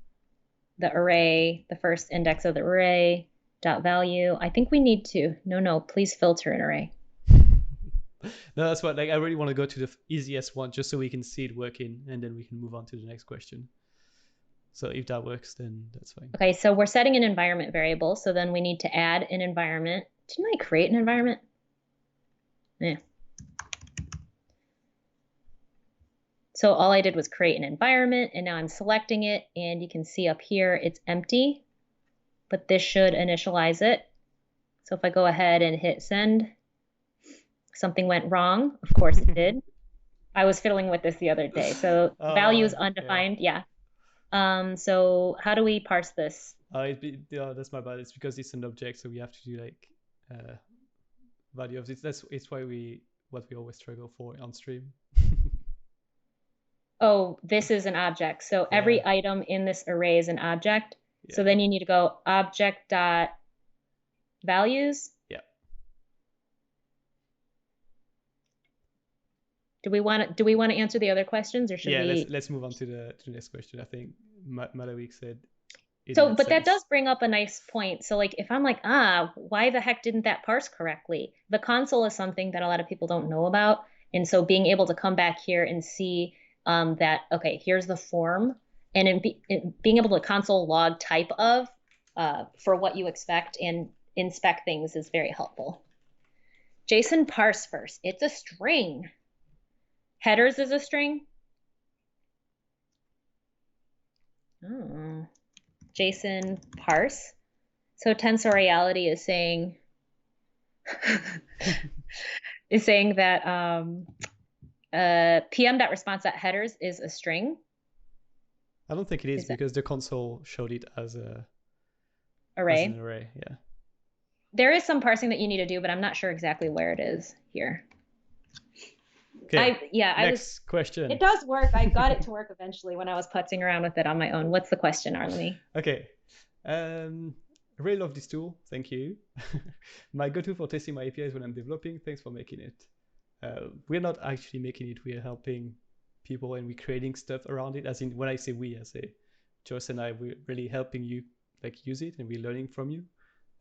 the array, the first index of the array, .value. I think we need to, no, please filter an array. No, that's what, like, I really want to go to the easiest one just so we can see it working, and then we can move on to the next question. So if that works, then that's fine. Okay, so we're setting an environment variable. So then we need to add an environment. Didn't I create an environment? Yeah. So all I did was create an environment, and now I'm selecting it, and you can see up here it's empty, but this should initialize it. So if I go ahead and hit send, something went wrong. Of course it did. I was fiddling with this the other day. So value is undefined. Yeah. So how do we parse this? That's my bad. It's because it's an object, so we have to do like value of this. It's what we always struggle for on stream. Oh, this is an object. So every item in this array is an object. Yeah. So then you need to go object dot values. Yeah. Do we want to answer the other questions, or should we? Yeah, let's move on to the next question. I think Malawik said. So, but that does bring up a nice point. So like, if I'm like, why the heck didn't that parse correctly? The console is something that a lot of people don't know about. And so being able to come back here and see that, okay, here's the form, and being able to console log type of for what you expect and inspect things is very helpful. JSON parse first. It's a string. Headers is a string. Oh. JSON parse. So tensoriality is saying is saying that pm.response.headers is a string. I don't think it is because the console showed it as an array. Yeah. There is some parsing that you need to do, but I'm not sure exactly where it is here. Okay. Next question. It does work. I got it to work eventually when I was putzing around with it on my own. What's the question, Arlemy? Okay. I really love this tool. Thank you. My go-to for testing my APIs when I'm developing. Thanks for making it. We're not actually making it. We're helping people and we're creating stuff around it. As in, when I say we, I say Joyce and I, we're really helping you like use it and we're learning from you.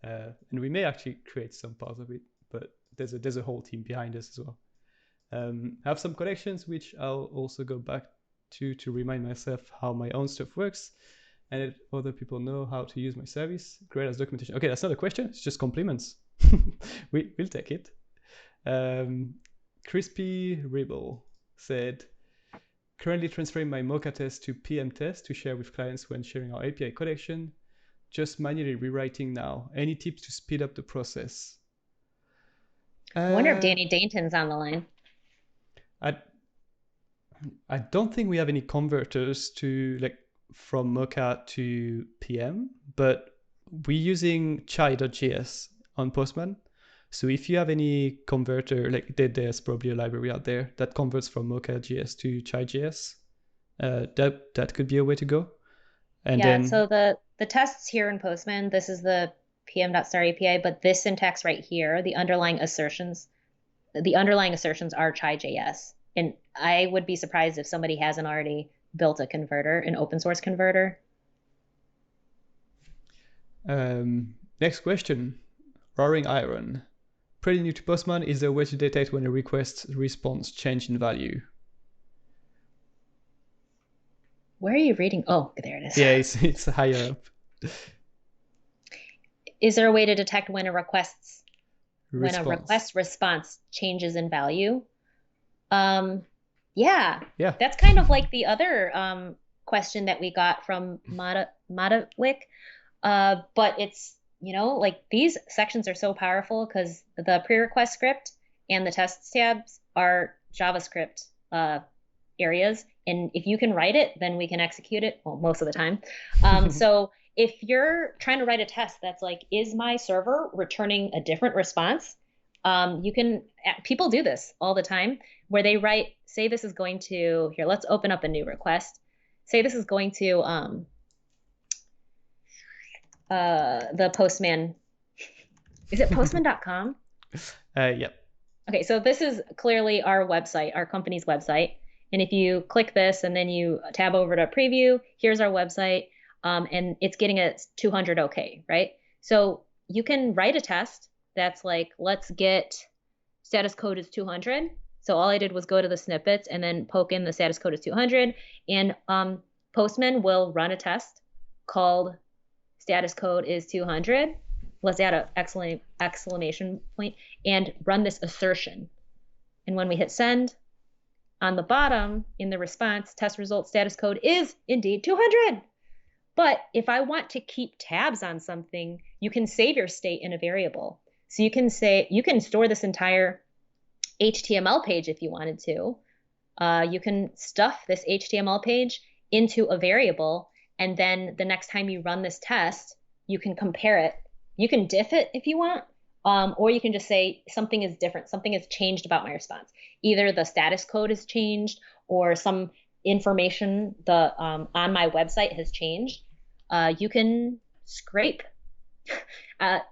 And we may actually create some parts of it, but there's a whole team behind us as well. I have some connections which I'll also go back to remind myself how my own stuff works and let other people know how to use my service. Great as documentation. Okay, that's not a question, it's just compliments. We'll take it. Crispy Ribble said, currently transferring my Mocha test to PM test to share with clients when sharing our API connection. Just manually rewriting now. Any tips to speed up the process? I wonder if Danny Dainton's on the line. I don't think we have any converters to like from Mocha to PM, but we're using chai.js on Postman. So if you have any converter, like there's probably a library out there that converts from Mocha.js to chai.js. That could be a way to go. And then so the tests here in Postman, this is the pm.star API, but this syntax right here, the underlying assertions are chai.js. And I would be surprised if somebody hasn't already built a converter, an open source converter. Next question, Roaring Iron. Pretty new to Postman, is there a way to detect when a request response change in value? Where are you reading? Oh, there it is. Yeah, it's higher up. Is there a way to detect when a request response changes in value? Yeah. That's kind of like the other question that we got from Madawick. But it's, like these sections are so powerful because the pre-request script and the tests tabs are JavaScript areas. And if you can write it, then we can execute it, well, most of the time. So if you're trying to write a test that's like, is my server returning a different response? People do this all the time where they write, say this is going to, here, let's open up a new request. Say this is going to the Postman. Is it postman.com? Yep. Okay, so this is clearly our website, our company's website. And if you click this and then you tab over to preview, here's our website, and it's getting a 200 okay, right? So you can write a test that's like, let's get status code is 200. So all I did was go to the snippets and then poke in the status code is 200. And Postman will run a test called status code is 200. Let's add an exclamation point and run this assertion. And when we hit send, on the bottom in the response, test result status code is indeed 200. But if I want to keep tabs on something, you can save your state in a variable. So you can store this entire HTML page if you wanted to. You can stuff this HTML page into a variable, and then the next time you run this test, you can compare it. You can diff it if you want, or you can just say something is different, something has changed about my response. Either the status code has changed or some information on my website has changed. You can scrape.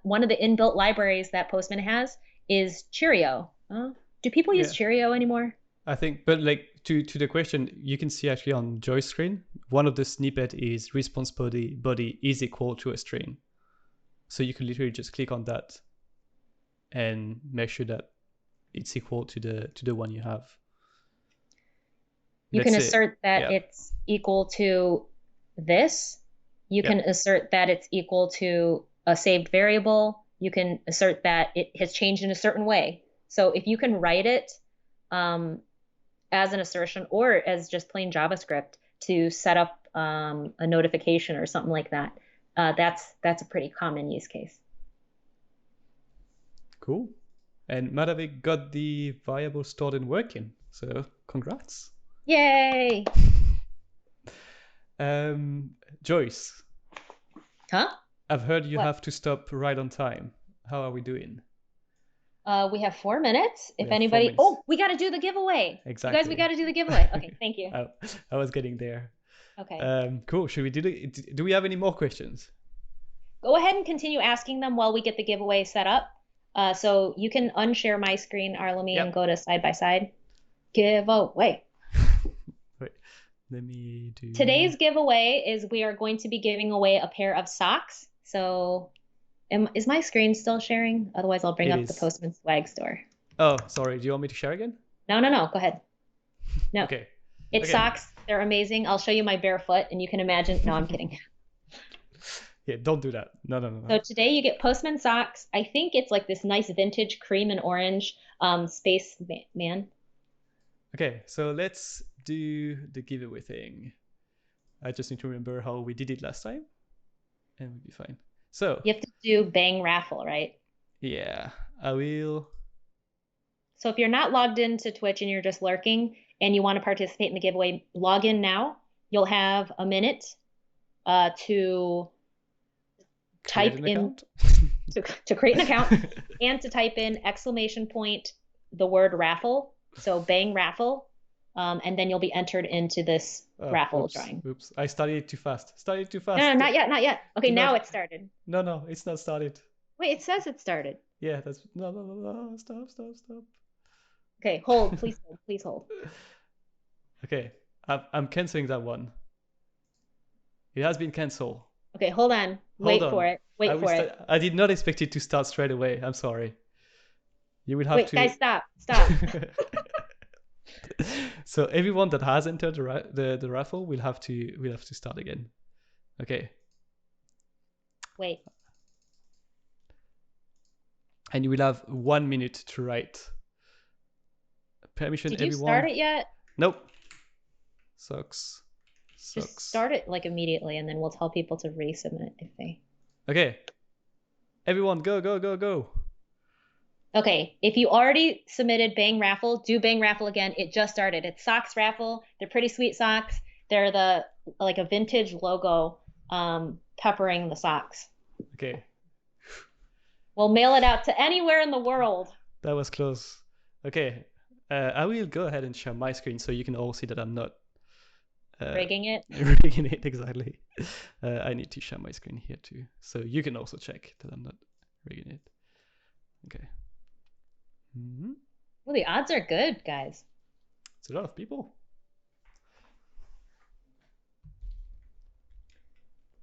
One of the inbuilt libraries that Postman has is Cheerio. Do people use Cheerio anymore? I think, but like to the question, you can see actually on Joy's screen, one of the snippet is response body is equal to a string. So you can literally just click on that and make sure that it's equal to the one you have. You can assert that it's equal to this. You can assert that it's equal to a saved variable. You can assert that it has changed in a certain way. So if you can write it as an assertion or as just plain JavaScript to set up a notification or something like that, that's a pretty common use case. Cool. And Madavik got the variable stored and working. So congrats. Yay! Joyce. Huh? I've heard you What? have to stop right on time. How are we doing? We have 4 minutes. If have 4 anybody, minutes. oh, we got to do the giveaway. Exactly. You guys, we got to do the giveaway. Okay, thank you. I was getting there. Okay. Cool. Should we do we have any more questions? Go ahead and continue asking them while we get the giveaway set up. So you can unshare my screen, Arlemy, and go to side by side. Giveaway. Wait, let me do. Today's giveaway is we are going to be giving away a pair of socks. So is my screen still sharing? Otherwise, I'll bring up the Postman Swag store. Oh, sorry. Do you want me to share again? No. Go ahead. No. Okay. It's socks. They're amazing. I'll show you my bare foot, and you can imagine. No, I'm kidding. Yeah, don't do that. No. So today you get Postman socks. I think it's like this nice vintage cream and orange space man. Okay, so let's do the giveaway thing. I just need to remember how we did it last time, and we'll be fine. So you have to do bang raffle, right? Yeah, I will. So if you're not logged into Twitch and you're just lurking and you want to participate in the giveaway, log in now. You'll have a minute to type in to create an account and to type in ! the word raffle. So bang raffle. And then you'll be entered into this raffle drawing. Oops, I started too fast. No, not yet. Okay, now it started. No, it's not started. Wait, it says it started. Yeah, that's no. Stop. Okay, hold, please hold. Okay, I'm canceling that one. It has been canceled. Okay, hold on. Wait for it. I did not expect it to start straight away. I'm sorry. You will have to. Wait, guys, stop. So everyone that has entered the raffle will have to start again. Okay. Wait. And you will have 1 minute to write. Permission. Did you start it yet? Nope. Sucks. Just start it like immediately, and then we'll tell people to resubmit if they. Okay. Everyone, go. Okay, if you already submitted Bang Raffle, do Bang Raffle again. It just started. It's socks raffle. They're pretty sweet socks. They're like a vintage logo peppering the socks. Okay. We'll mail it out to anywhere in the world. That was close. Okay. I will go ahead and share my screen so you can all see that I'm not rigging it. Rigging it, exactly. I need to share my screen here too, so you can also check that I'm not rigging it. Okay. Mm-hmm. Well, the odds are good, guys. It's a lot of people.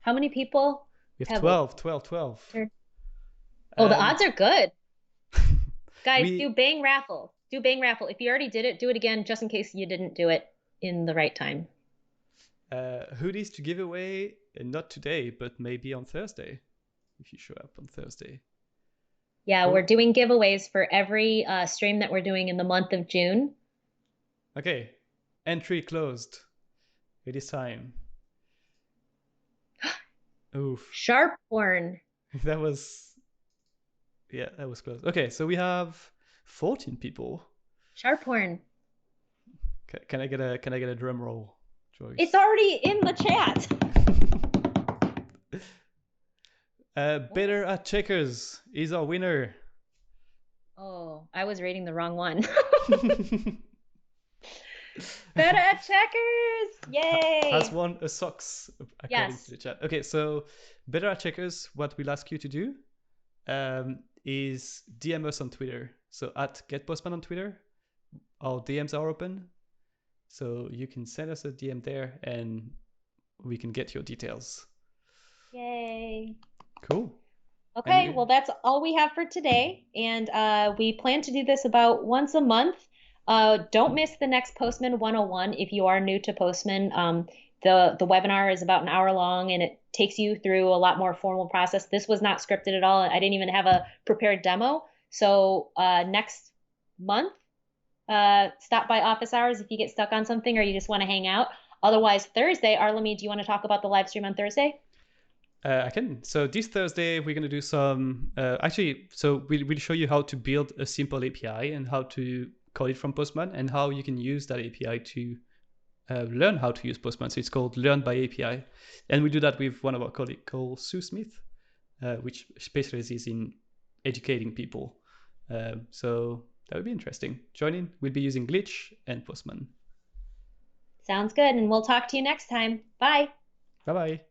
How many people? We have 12. Oh, the odds are good. Guys, do Bang Raffle. Do Bang Raffle. If you already did it, do it again just in case you didn't do it in the right time. Hoodies to give away, not today, but maybe on Thursday, if you show up on Thursday. Yeah, we're doing giveaways for every stream that we're doing in the month of June. Okay, entry closed. It is time. Oof. Sharp porn. That was close. Okay, so we have 14 people. Sharp porn. Can I get a drum roll, Joyce? It's already in the chat. Better at checkers is our winner. Oh, I was reading the wrong one. Better at checkers! Yay! Has won a socks according to the chat. Okay, so Better at checkers, what we'll ask you to do is DM us on Twitter. So at GetPostman on Twitter, our DMs are open. So you can send us a DM there and we can get your details. Yay. Cool. Okay, well, that's all we have for today. And we plan to do this about once a month. Don't miss the next Postman 101 if you are new to Postman. The webinar is about an hour long and it takes you through a lot more formal process. This was not scripted at all. I didn't even have a prepared demo. So next month, stop by office hours if you get stuck on something or you just want to hang out. Otherwise, Thursday, Arlemy, do you want to talk about the live stream on Thursday? I can. So this Thursday, we're going to do some, so we'll show you how to build a simple API and how to call it from Postman and how you can use that API to learn how to use Postman. So it's called Learn by API. And we do that with one of our colleagues called Sue Smith, which specializes in educating people. So that would be interesting. Join in. We'll be using Glitch and Postman. Sounds good. And we'll talk to you next time. Bye. Bye-bye.